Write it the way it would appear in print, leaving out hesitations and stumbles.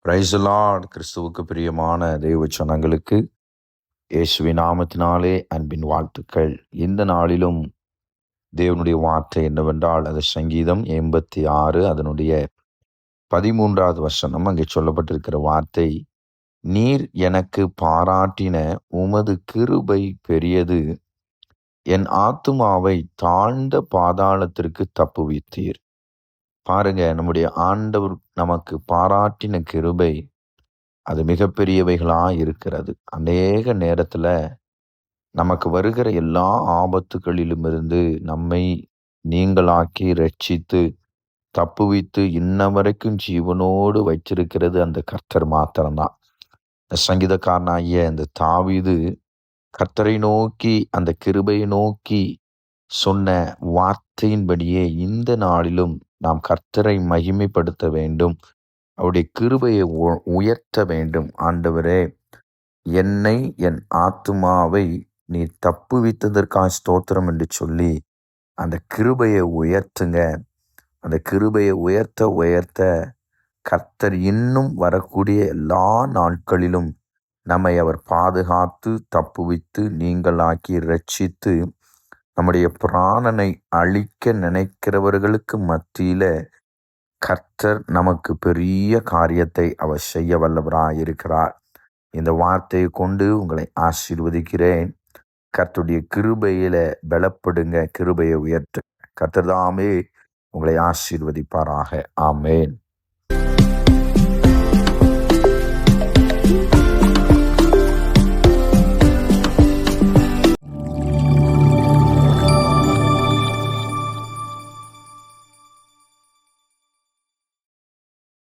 Praise the Lord. கிறிஸ்துவுக்கு பிரியமான தேவ ஜனங்களுக்கு இயேசுவின் நாமத்தினாலே அன்பின் வாழ்த்துக்கள். இந்த நாளிலும் தேவனுடைய வார்த்தை என்னவென்றால், அது சங்கீதம் 86 அதனுடைய 13வது வசனம். அங்கே சொல்லப்பட்டிருக்கிற வார்த்தை, நீர் எனக்கு பாராட்டின உமது கிருபை பெரியது, என் ஆத்துமாவை தாழ்ந்த பாதாளத்திற்கு தப்புவித்தீர். பாருங்க, நம்முடைய ஆண்டவர் நமக்கு பாராட்டின கிருபை அது மிகப்பெரியவைகளா இருக்கிறது. அநேக நேரத்துல நமக்கு வருகிற எல்லா ஆபத்துகளிலும் இருந்து நம்மை நீங்களாக்கி ரட்சித்து தப்புவித்து இன்ன வரைக்கும் ஜீவனோடு வைச்சிருக்கிறது அந்த கர்த்தர் மாத்திரம்தான். சங்கீதக்காரனாகிய அந்த தாவீது கர்த்தரை நோக்கி, அந்த கிருபையை நோக்கி சொன்ன வார்த்தையின்படியே இந்த நாளிலும் நாம் கர்த்தரை மகிமைப்படுத்த வேண்டும், அவருடைய கிருபையை உயர்த்த வேண்டும். ஆண்டவரே, என்னை என் ஆத்துமாவை நீ தப்புவித்ததற்காக ஸ்தோத்திரம் என்று சொல்லி அந்த கிருபையை உயர்த்துங்க. அந்த கிருபையை உயர்த்த உயர்த்த கர்த்தர் இன்னும் வரக்கூடிய எல்லா நாட்களிலும் நம்மை அவர் பாதுகாத்து தப்புவித்து நீங்களாக்கி ரட்சித்து நம்முடைய பிராணனை அழிக்க நினைக்கிறவர்களுக்கு மத்தியில கர்த்தர் நமக்கு பெரிய காரியத்தை அவர் செய்ய வல்லவராயிருக்கிறார். இந்த வார்த்தையை கொண்டு உங்களை ஆசீர்வதிக்கிறேன். கர்த்தருடைய கிருபையில பலப்படுங்க, கிருபையை உயர்த்து. கர்த்தர் தாமே உங்களை ஆசீர்வதிப்பாராக. ஆமேன்.